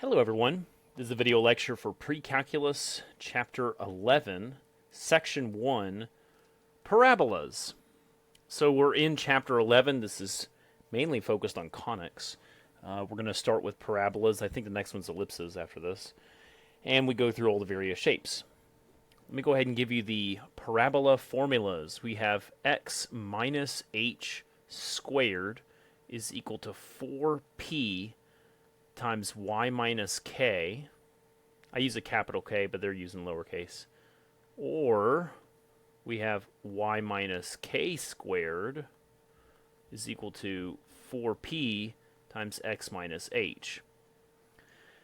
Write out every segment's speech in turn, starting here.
Hello everyone, this is a video lecture for Pre-Calculus Chapter 11, Section 1, Parabolas. So we're in Chapter 11, this is mainly focused on conics. We're going to start with parabolas, I think the next one's ellipses after this, and we go through all the various shapes. Let me go ahead and give you the parabola formulas. We have x minus h squared is equal to 4p times y minus k. I use a capital K, but they're using lowercase. Or we have y minus k squared is equal to 4p times x minus h.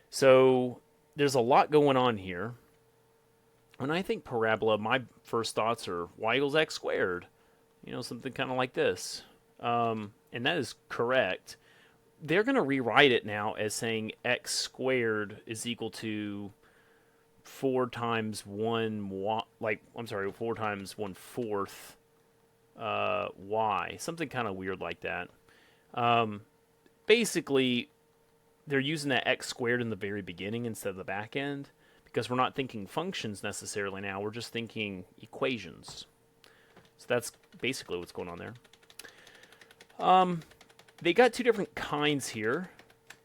So there's a lot going on here. When I think parabola, my first thoughts are y equals x squared. You know, something kind of like this. And that is correct. They're going to rewrite it now as saying x squared is equal to 4 times 1 4 times 1/4 y, something kind of weird like that. Basically, they're using that x squared in the very beginning instead of the back end because we're not thinking functions necessarily now. We're just thinking equations. So that's basically what's going on there. They got two different kinds here.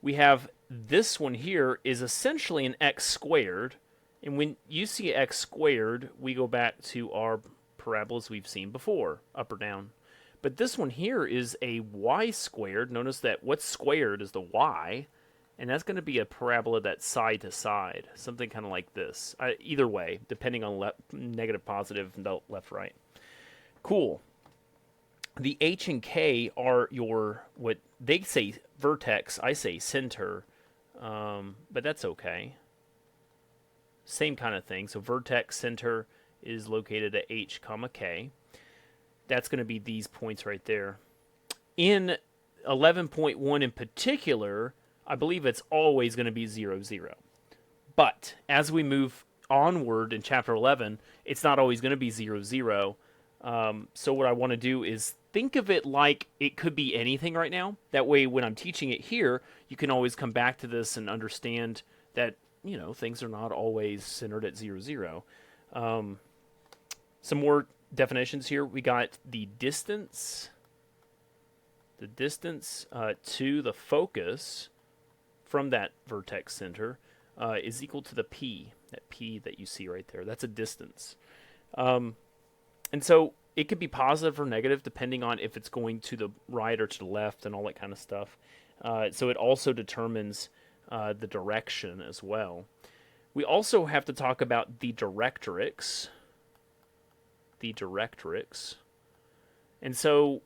We have this one here is essentially an x squared. And when you see x squared, we go back to our parabolas we've seen before, up or down. But this one here is a y squared. Notice that what's squared is the y. And that's going to be a parabola that's side to side. Something kind of like this. Either way, depending on negative, positive, left, right. Cool. The h and k are your, what they say vertex, I say center, but that's okay. Same kind of thing. So vertex center is located at h comma k. That's going to be these points right there. In 11.1 in particular, I believe it's always going to be 0, 0. But as we move onward in chapter 11, it's not always going to be 0, 0. So what I want to do is think of it like it could be anything right now. That way, when I'm teaching it here, you can always come back to this and understand that, you know, things are not always centered at 0, 0. Some more definitions here. We got the distance to the focus from that vertex center is equal to the p, that p that you see right there. That's a distance. And so it could be positive or negative depending on if it's going to the right or to the left and all that kind of stuff. So it also determines the direction as well. We also have to talk about the directrix. And so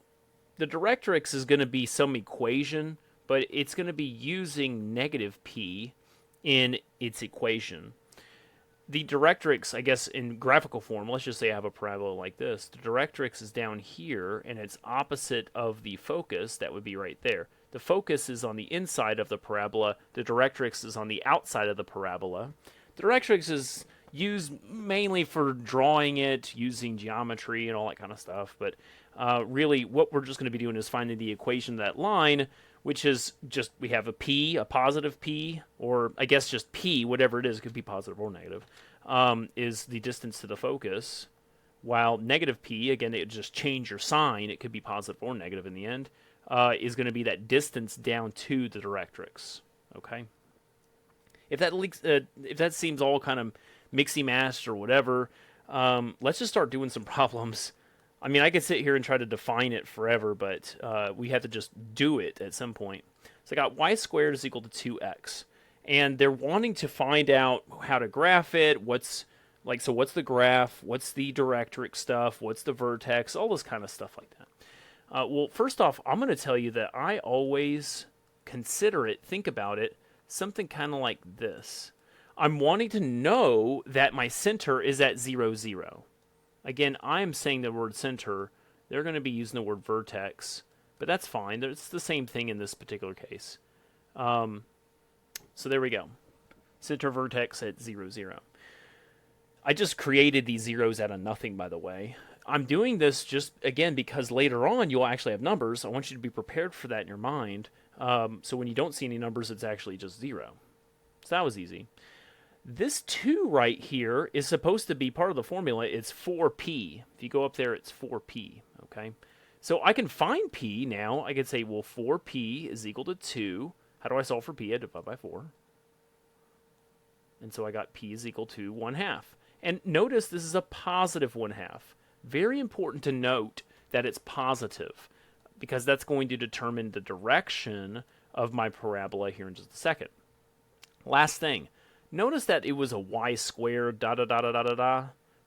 the directrix is going to be some equation, but it's going to be using negative p in its equation. The directrix, I guess, in graphical form, let's just say I have a parabola like this. The directrix is down here, and it's opposite of the focus. That would be right there. The focus is on the inside of the parabola. The directrix is on the outside of the parabola. The directrix is used mainly for drawing it, using geometry and all that kind of stuff. But really, what we're just going to be doing is finding the equation of that line, which is just, we have a p, a positive p, or I guess just p, whatever it is, it could be positive or negative, is the distance to the focus, while negative p, again, it just change your sign, it could be positive or negative in the end, is going to be that distance down to the directrix, okay? If that seems all kind of mixy-mashed or whatever, let's just start doing some problems. I mean, I could sit here and try to define it forever, but we have to just do it at some point. So I got y squared is equal to 2x. And they're wanting to find out how to graph it, what's the graph, what's the directrix stuff, what's the vertex, all this kind of stuff like that. Well, first off, I'm going to tell you that I always consider it, think about it, something kind of like this. I'm wanting to know that my center is at 0, 0. Again, I'm saying the word center. They're going to be using the word vertex, but that's fine. It's the same thing in this particular case. So there we go. Center vertex at 0, 0. I just created these zeros out of nothing, by the way. I'm doing this just, again, because later on you'll actually have numbers. I want you to be prepared for that in your mind. So when you don't see any numbers, it's actually just 0. So that was easy. This 2 right here is supposed to be part of the formula. It's 4p. If you go up there, it's 4p, okay? So I can find p now. I can say, well, 4p is equal to 2. How do I solve for p? I divide by 4. And so I got p is equal to 1/2. And notice this is a positive 1/2. Very important to note that it's positive, because that's going to determine the direction of my parabola here in just a second. Last thing. Notice that it was a y squared,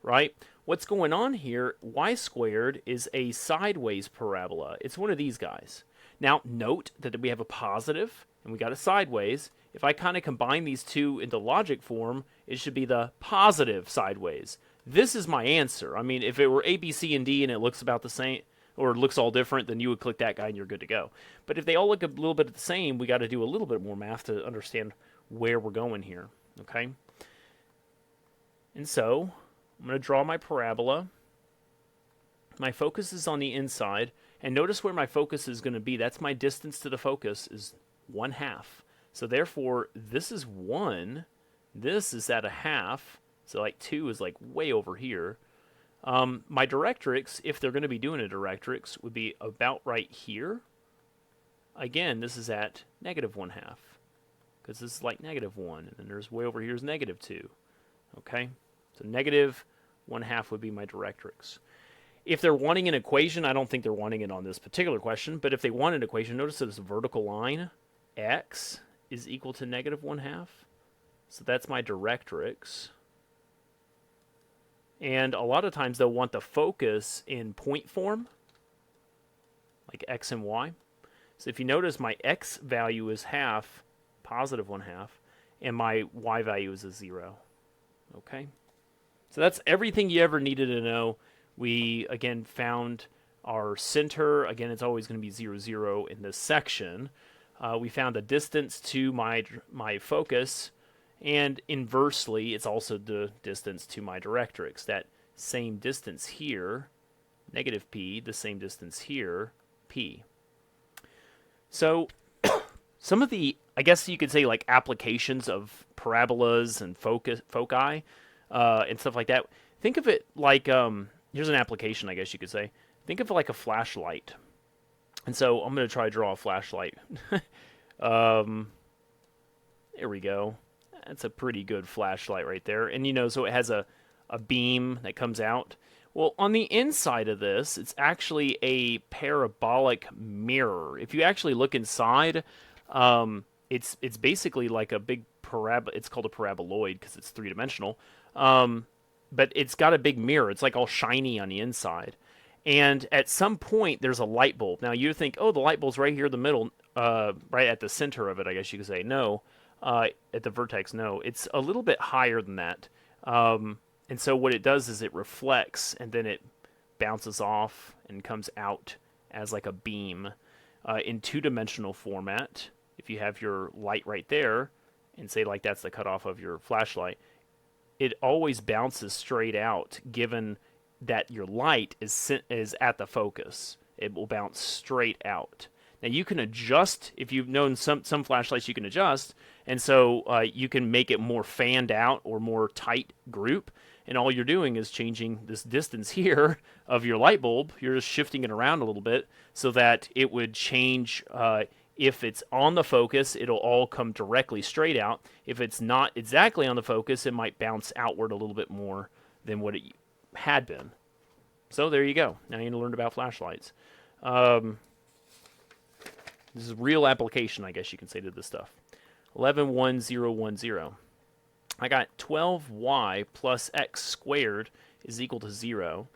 right? What's going on here, y squared is a sideways parabola. It's one of these guys. Now, note that we have a positive, and we got a sideways. If I kind of combine these two into logic form, it should be the positive sideways. This is my answer. I mean, if it were A, B, C, and D, and it looks about the same, or it looks all different, then you would click that guy and you're good to go. But if they all look a little bit the same, we got to do a little bit more math to understand where we're going here. Okay, and so I'm going to draw my parabola. My focus is on the inside, and notice where my focus is going to be. That's my distance to the focus is 1/2. So therefore, this is 1. This is at 1/2. So like 2 is like way over here. My directrix, if they're going to be doing a directrix, would be about right here. Again, this is at -1/2. Because this is like -1, and then there's way over here is -2. Okay? So -1/2 would be my directrix. If they're wanting an equation, I don't think they're wanting it on this particular question, but if they want an equation, notice this vertical line, x is equal to -1/2. So that's my directrix. And a lot of times they'll want the focus in point form, like x and y. So if you notice, my x value is half, positive 1/2, and my y value is a 0. Okay? So that's everything you ever needed to know. We, again, found our center. Again, it's always going to be 0, 0 in this section. We found a distance to my focus, and inversely, it's also the distance to my directrix. That same distance here, -p, the same distance here, p. So some of the, I guess you could say, like applications of parabolas and foci and stuff like that. Think of it like, here's an application, I guess you could say. Think of it like a flashlight. And so I'm going to try to draw a flashlight. There we go. That's a pretty good flashlight right there. And, you know, so it has a beam that comes out. Well, on the inside of this, it's actually a parabolic mirror. If you actually look inside, it's basically like a big it's called a paraboloid because it's 3-dimensional. But it's got a big mirror. It's like all shiny on the inside. And at some point, there's a light bulb. Now, you think, oh, the light bulb's right here in the middle, right at the center of it, I guess you could say. No, at the vertex, no. It's a little bit higher than that. And so what it does is it reflects, and then it bounces off and comes out as like a beam in 2-dimensional format. If you have your light right there, and say like that's the cutoff of your flashlight, it always bounces straight out, given that your light is at the focus. It will bounce straight out. Now you can adjust, if you've known some flashlights you can adjust, and so you can make it more fanned out or more tight group, and all you're doing is changing this distance here of your light bulb. You're just shifting it around a little bit so that it would change. If it's on the focus, it'll all come directly straight out. If it's not exactly on the focus, it might bounce outward a little bit more than what it had been. So there you go. Now you learned about flashlights. This is real application, I guess you can say, to this stuff. 111010. I got 12y plus x squared is equal to 0.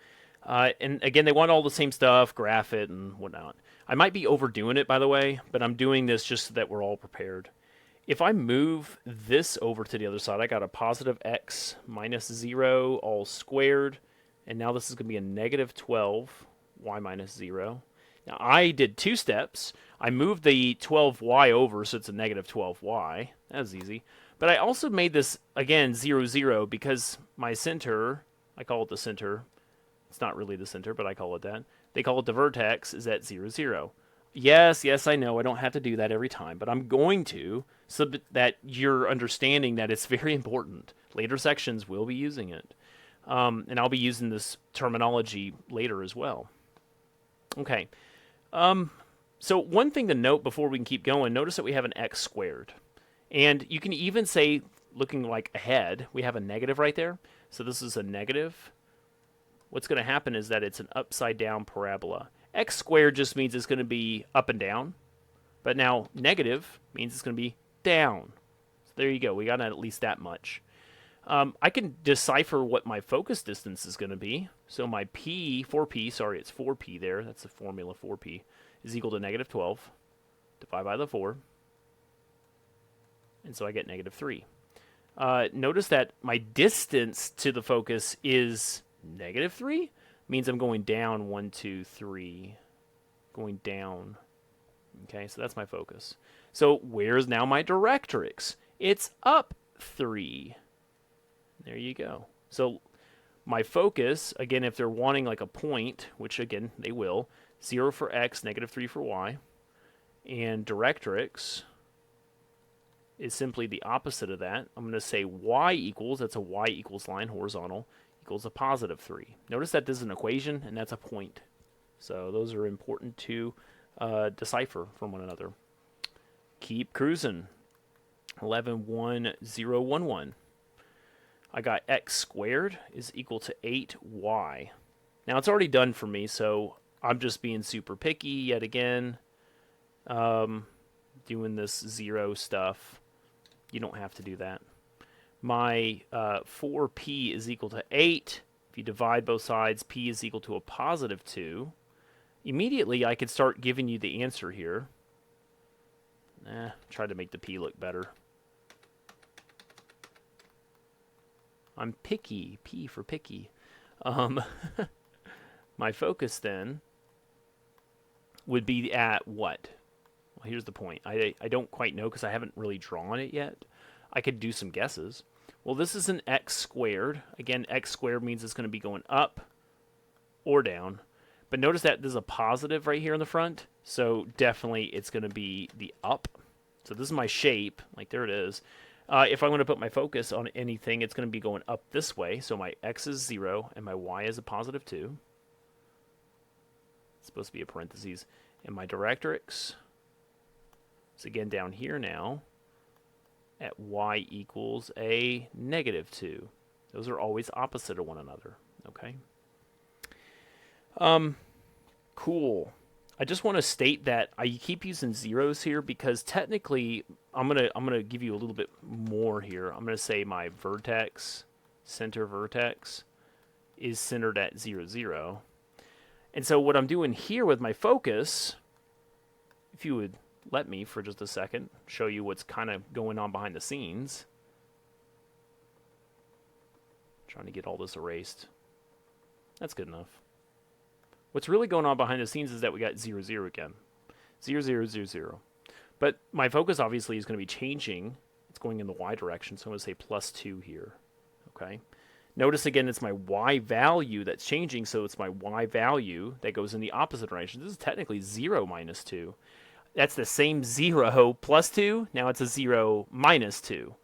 And again, they want all the same stuff, graph it and whatnot. I might be overdoing it, by the way, but I'm doing this just so that we're all prepared. If I move this over to the other side, I got a positive x minus 0 all squared. And now this is going to be a negative 12 y minus 0. Now, I did 2 steps. I moved the 12y over, so it's a negative 12y. That was easy. But I also made this, again, 0, 0, because my center, I call it the center. It's not really the center, but I call it that. They call it the vertex, is at 0, 0. Yes, yes, I know. I don't have to do that every time, but I'm going to so that you're understanding that it's very important. Later sections will be using it. And I'll be using this terminology later as well. Okay. So one thing to note before we can keep going, notice that we have an x squared. And you can even say, looking like ahead, we have a negative right there. So this is a negative. What's going to happen is that it's an upside down parabola. X squared just means it's going to be up and down. But now negative means it's going to be down. So there you go. We got at least that much. I can decipher what my focus distance is going to be. So my P, 4P, sorry, it's 4P there. That's the formula 4P, is equal to negative 12 divided by the 4. And so I get negative 3. Notice that my distance to the focus is negative 3. Means I'm going down 1, 2, 3. Going down. Okay, so that's my focus. So where's now my directrix? It's up 3. There you go. So my focus, again, if they're wanting like a point, which again, they will, 0 for x, negative 3 for y, and directrix is simply the opposite of that. I'm going to say y equals, that's a y equals line, horizontal, equals a positive 3. Notice that this is an equation, and that's a point. So those are important to decipher from one another. Keep cruising. 111011. I got x squared is equal to 8y. Now, it's already done for me, so I'm just being super picky yet again. Doing this 0 stuff. You don't have to do that. My 4p is equal to 8. If you divide both sides, p is equal to a positive 2. Immediately, I could start giving you the answer here. Try to make the p look better. I'm picky. P for picky. My focus then would be at what? Well, here's the point. I don't quite know because I haven't really drawn it yet. I could do some guesses. Well, this is an x squared. Again, x squared means it's going to be going up or down. But notice that there's a positive right here in the front. So definitely it's going to be the up. So this is my shape. Like there it is. If I want to put my focus on anything, it's going to be going up this way. So my x is 0 and my y is a positive 2. It's supposed to be a parentheses. And my directrix is again down here now at y equals a negative 2. Those are always opposite of one another. Okay. Cool. I just want to state that I keep using zeros here because technically I'm gonna give you a little bit more here. I'm gonna say my vertex, center vertex, is centered at 0, 0. And so what I'm doing here with my focus, if you would let me for just a second, show you what's kind of going on behind the scenes. Trying to get all this erased. That's good enough. What's really going on behind the scenes is that we got 0, 0 again. 0, 0, 0, 0. But my focus obviously is going to be changing. It's going in the y direction, so I'm going to say plus 2 here. Okay. Notice again it's my y value that's changing, so it's my y value that goes in the opposite direction. This is technically 0 minus 2. That's the same 0 plus 2. Now it's a 0 minus 2.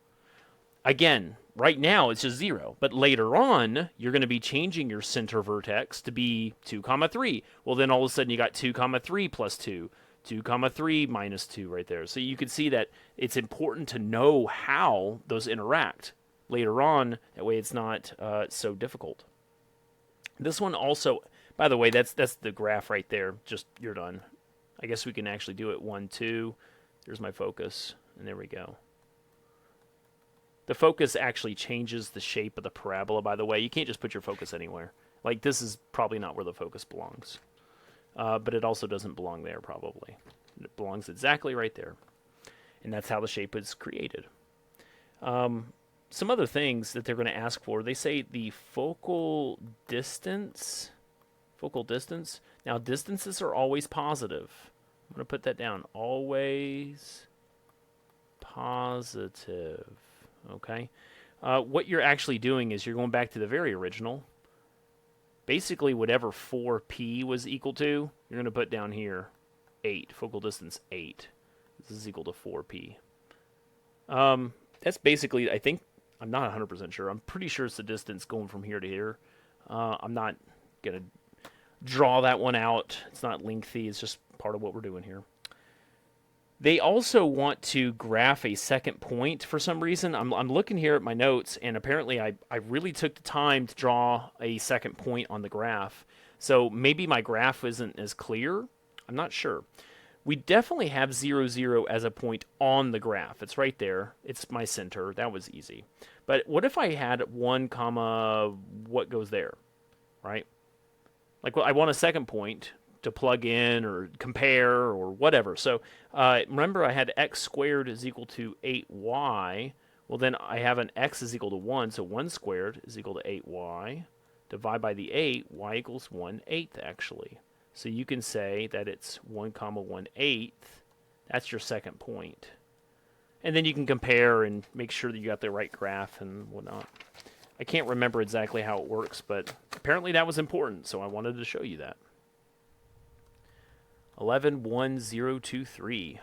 Again, right now it's just 0, but later on you're going to be changing your center vertex to be 2, 3. Well, then all of a sudden you got 2, 3 plus 2, 2, 3 minus 2 right there. So you can see that it's important to know how those interact later on. That way it's not so difficult. This one also, by the way, that's the graph right there. Just, you're done. I guess we can actually do it 1, 2. There's my focus, and there we go. The focus actually changes the shape of the parabola, by the way. You can't just put your focus anywhere. Like, this is probably not where the focus belongs. But it also doesn't belong there, probably. It belongs exactly right there. And that's how the shape is created. Some other things that they're going to ask for. They say the focal distance. Focal distance. Now, distances are always positive. I'm going to put that down. Always positive. Okay. What you're actually doing is you're going back to the very original. Basically, whatever 4p was equal to, you're going to put down here 8. Focal distance 8. This is equal to 4p. That's basically, I think, I'm not 100% sure. I'm pretty sure it's the distance going from here to here. I'm not going to draw that one out. It's not lengthy. It's just part of what we're doing here. They also want to graph a second point for some reason. I'm looking here at my notes, and apparently I really took the time to draw a second point on the graph. So maybe my graph isn't as clear. I'm not sure. We definitely have 0, 0 as a point on the graph. It's right there. It's my center. That was easy. But what if I had 1, comma, what goes there, right? Like, well, I want a second point to plug in or compare or whatever. So remember I had x squared is equal to 8y. Well, then I have an x is equal to 1, so 1 squared is equal to 8y. Divide by the 8, y equals 1/8 actually. So you can say that it's 1, comma 1/8. That's your second point. And then you can compare and make sure that you got the right graph and whatnot. I can't remember exactly how it works, but apparently that was important, so I wanted to show you that. 11, 1, 0, 2, 3.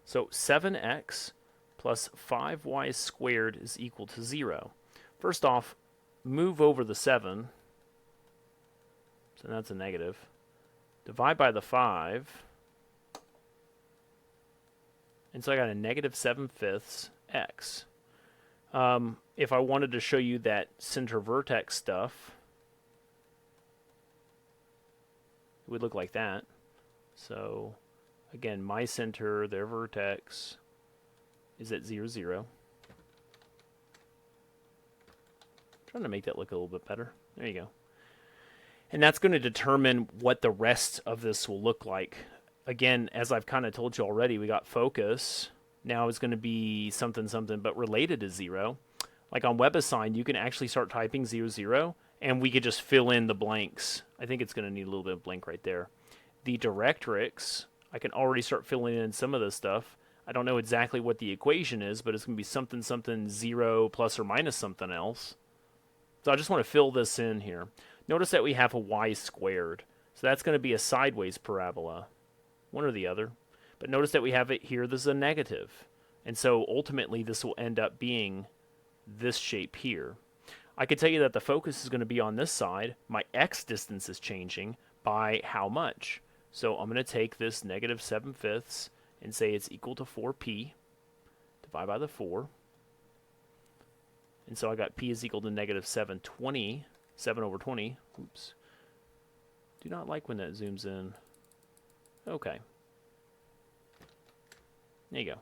So 7x plus 5y squared is equal to 0. First off, move over the 7. So that's a negative. Divide by the 5. And so I got a negative 7/5 x. If I wanted to show you that center vertex stuff, it would look like that. So, again, my center, their vertex, is at 0, 0. Trying to make that look a little bit better. There you go. And that's going to determine what the rest of this will look like. Again, as I've kind of told you already, we got focus. Now it's going to be something, something, but related to 0. Like on WebAssign, you can actually start typing 0, 0, and we could just fill in the blanks. I think it's going to need a little bit of blank right there. The Directrix, I can already start filling in some of this stuff. I don't know exactly what the equation is, but it's going to be something, something, 0 plus or minus something else. So I just want to fill this in here. Notice that we have a y squared. So that's going to be a sideways parabola, one or the other. But notice that we have it here. This is a negative. And so ultimately this will end up being this shape here. I could tell you that the focus is going to be on this side. My x distance is changing by how much? So I'm going to take this negative 7/5 and say it's equal to 4p. Divide by the 4. And so I got p is equal to negative 7/20. 7 over 20. Oops. Do not like when that zooms in. Okay. There you go.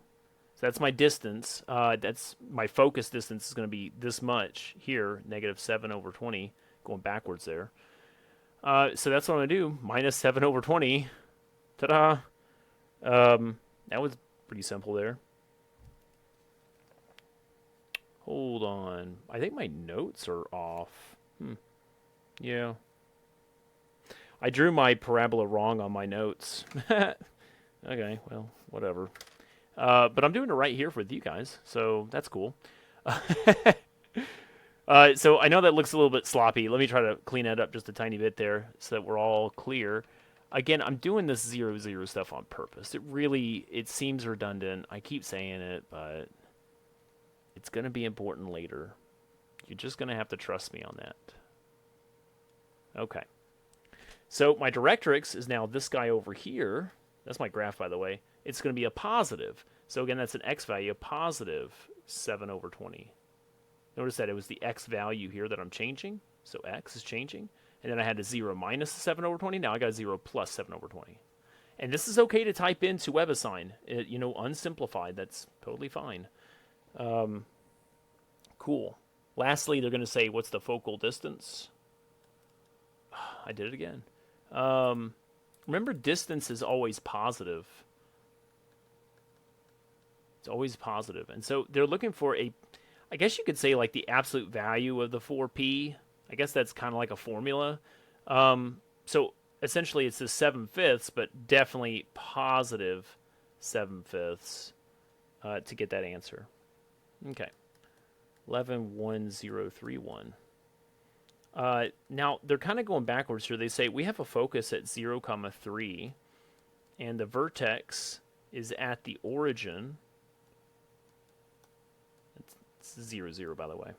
So that's my distance. That's my focus distance is going to be this much here, negative 7 over 20, going backwards there. So that's what I'm going to do. Minus 7 over 20. Ta-da! That was pretty simple there. Hold on. I think my notes are off. Yeah. I drew my parabola wrong on my notes. Okay, well, whatever. But I'm doing it right here with you guys, so that's cool. So I know that looks a little bit sloppy. Let me try to clean that up just a tiny bit there so that we're all clear. Again, I'm doing this 0, 0 stuff on purpose. It seems redundant. I keep saying it, but it's going to be important later. You're just going to have to trust me on that. Okay. So my Directrix is now this guy over here. That's my graph, by the way. It's going to be a positive. So again, that's an x value, a positive 7 over 20. Notice that it was the x value here that I'm changing. So x is changing. And then I had a 0 minus 7 over 20. Now I got a 0 plus 7 over 20. And this is okay to type into WebAssign. Unsimplified. That's totally fine. Cool. Lastly, they're going to say, what's the focal distance? I did it again. Remember, distance is always positive. It's always positive. And so they're looking for I guess you could say like the absolute value of the 4p. I guess that's kind of like a formula. So essentially it's the 7/5, but definitely positive 7/5 to get that answer. Okay. 111031. Now they're kind of going backwards here. They say we have a focus at 0, 3, and the vertex is at the origin. It's 0, 0, by the way.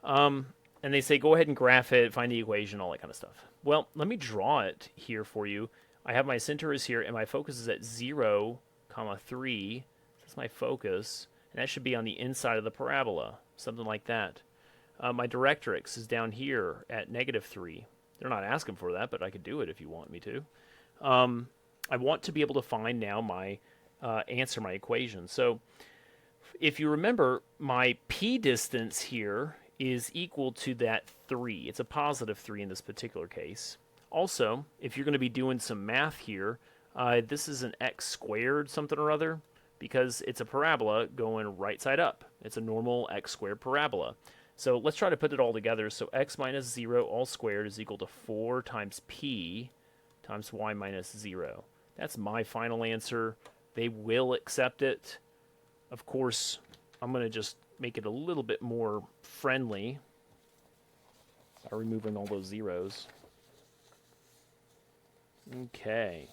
And they say, go ahead and graph it, find the equation, all that kind of stuff. Well, let me draw it here for you. I have my center is here, and my focus is at 0, 3. That's my focus, and that should be on the inside of the parabola, something like that. My directrix is down here at -3. They're not asking for that, but I could do it if you want me to. I want to be able to find now my answer, my equation. So if you remember, my p distance here is equal to that 3. It's a positive 3 in this particular case. Also, if you're going to be doing some math here, this is an x squared something or other because it's a parabola going right side up. It's a normal x squared parabola. So let's try to put it all together. So x minus 0 all squared is equal to 4 times p times y minus 0. That's my final answer. They will accept it. Of course, I'm going to just make it a little bit more friendly by removing all those zeros. Okay.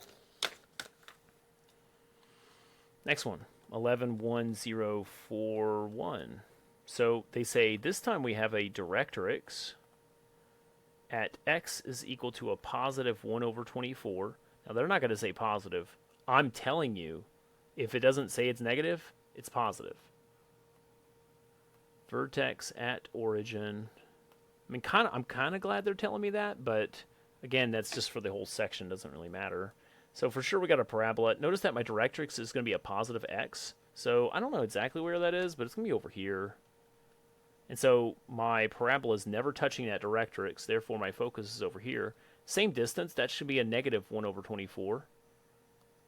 Next one, 111041. So they say this time we have a directrix at x is equal to a positive 1 over 24. Now they're not going to say positive. I'm telling you, if it doesn't say it's negative, it's positive. Vertex at origin. I mean, I'm kind of glad they're telling me that, but again, that's just for the whole section. Doesn't really matter. So for sure we got a parabola. Notice that my directrix is going to be a positive x. So I don't know exactly where that is, but it's going to be over here. And so my parabola is never touching that directrix. Therefore, my focus is over here. Same distance. That should be a negative 1 over 24.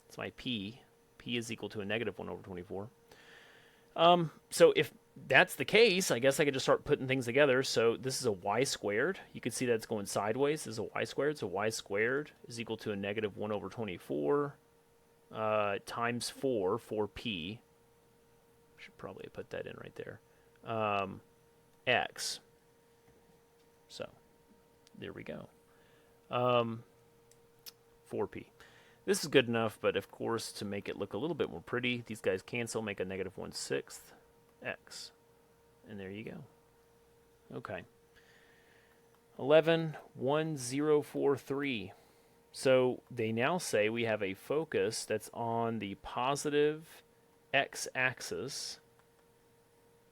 That's my p. P is equal to a negative 1 over 24. So if that's the case, I guess I could just start putting things together. So this is a y squared. You can see that's going sideways. This is a y squared. So y squared is equal to a negative 1 over 24 times 4p. Should probably put that in right there. X. So there we go. 4p. This is good enough, but of course, to make it look a little bit more pretty, these guys cancel, make a negative 1/6 x. And there you go. Okay. 111043. So they now say we have a focus that's on the positive x-axis.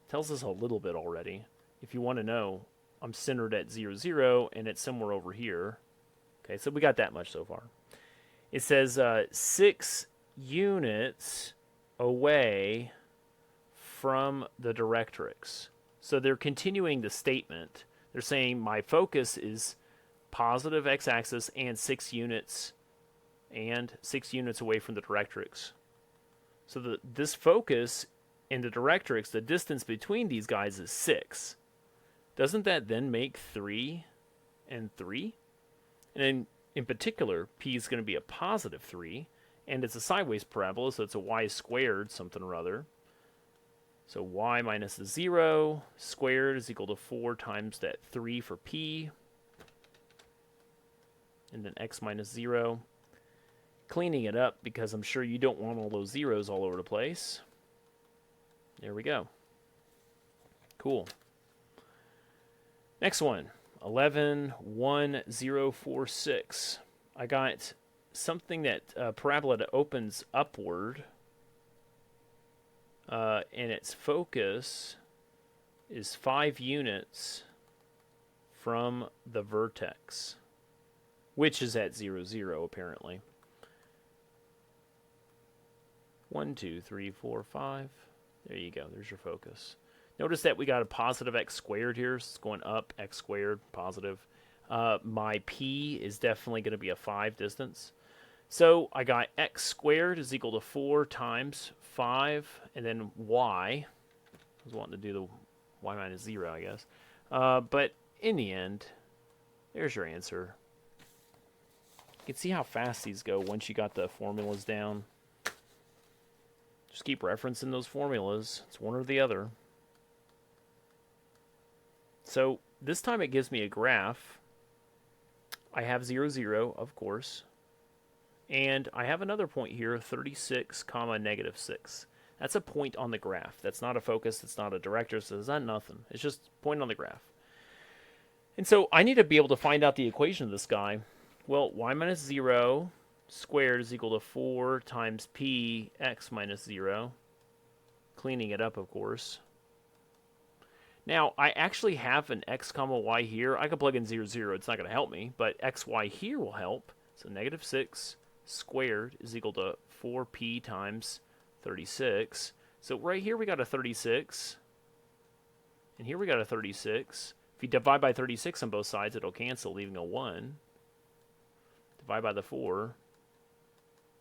Tells us a little bit already. If you want to know, I'm centered at 0, 0, and it's somewhere over here. Okay, so we got that much so far. It says 6 units away from the directrix. So they're continuing the statement. They're saying my focus is positive x-axis and 6 units away from the directrix. So this focus and the directrix, the distance between these guys is 6. Doesn't that then make 3 and 3? And in particular, p is going to be a positive 3, and it's a sideways parabola, so it's a y squared something or other. So y minus the 0 squared is equal to 4 times that 3 for p, and then x minus 0. Cleaning it up because I'm sure you don't want all those zeros all over the place. There we go. Cool. Next one. 111046. I got something that parabola that opens upward, and its focus is 5 units from the vertex, which is at 0, 0 apparently. 1, 2, 3, 4, 5. There you go. There's your focus. Notice that we got a positive x squared here. So it's going up, x squared, positive. My p is definitely going to be a 5 distance. So I got x squared is equal to 4 times 5, and then y. I was wanting to do the y minus 0, I guess. But in the end, there's your answer. You can see how fast these go once you got the formulas down. Just keep referencing those formulas. It's one or the other. So this time it gives me a graph. I have 0, 0, of course. And I have another point here, 36 comma negative 6. That's a point on the graph. That's not a focus. It's not a director. So it's not nothing. It's just a point on the graph. And so I need to be able to find out the equation of this guy. Well, y minus 0 squared is equal to 4 times p x minus 0. Cleaning it up, of course. Now, I actually have an x comma y here. I could plug in 0, 0. It's not going to help me, but xy here will help. So negative 6 squared is equal to 4p times 36. So right here we got a 36, and here we got a 36. If you divide by 36 on both sides, it'll cancel, leaving a 1. Divide by the 4.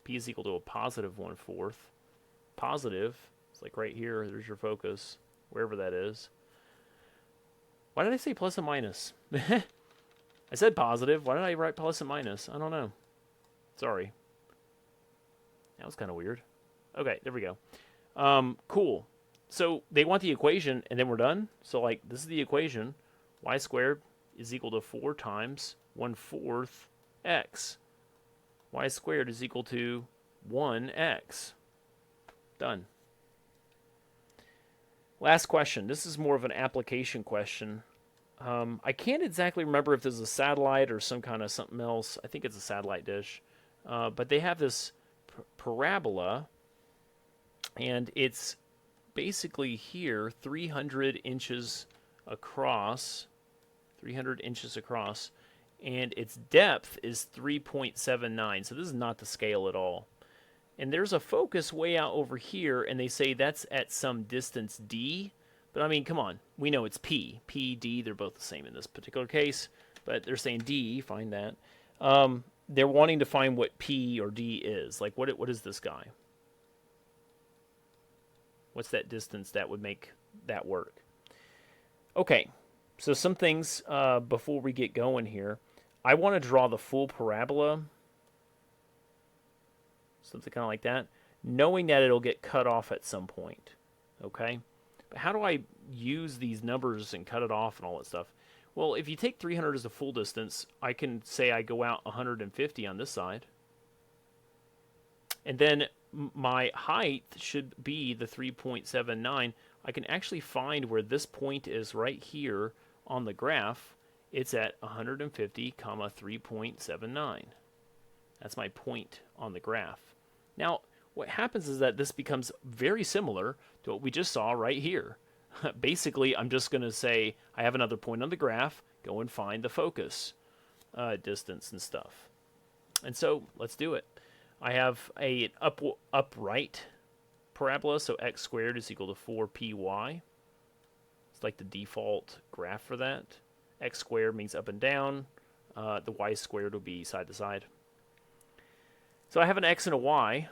P is equal to a positive 1/4. Positive, it's like right here, there's your focus, wherever that is. Why did I say plus and minus? I said positive. Why did I write plus and minus? I don't know. Sorry. That was kind of weird. Okay, there we go. Cool. So they want the equation, and then we're done. So, like, this is the equation. Y squared is equal to 4 times 1/4 x. Y squared is equal to 1x. Done. Last question. This is more of an application question. I can't exactly remember if this is a satellite or some kind of something else. I think it's a satellite dish. But they have this parabola, and it's basically here 300 inches across. 300 inches across. And its depth is 3.79. So this is not the scale at all. And there's a focus way out over here, and they say that's at some distance d. But I mean, come on. We know it's p. P, d, they're both the same in this particular case. But they're saying d, find that. They're wanting to find what p or d is. Like, what is this guy? What's that distance that would make that work? Okay, so some things before we get going here. I want to draw the full parabola. Something kind of like that, knowing that it'll get cut off at some point, okay? But how do I use these numbers and cut it off and all that stuff? Well, if you take 300 as the full distance, I can say I go out 150 on this side. And then my height should be the 3.79. I can actually find where this point is right here on the graph. It's at 150, 3.79. That's my point on the graph. Now, what happens is that this becomes very similar to what we just saw right here. Basically, I'm just going to say I have another point on the graph, go and find the focus distance and stuff. And so, let's do it. I have an upright parabola, so x squared is equal to 4py. It's like the default graph for that. X squared means up and down. The y squared will be side to side. So I have an x and a y.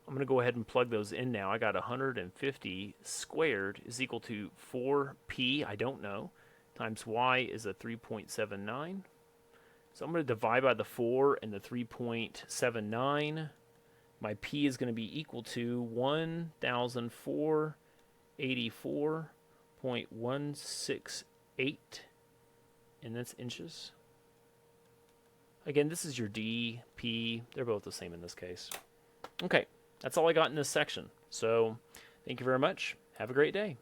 I'm going to go ahead and plug those in now. I got 150 squared is equal to 4p, I don't know, times y is a 3.79. So I'm going to divide by the 4 and the 3.79. My p is going to be equal to 1,484.168, and that's inches. Again, this is your D, P. They're both the same in this case. Okay, that's all I got in this section. So, thank you very much. Have a great day.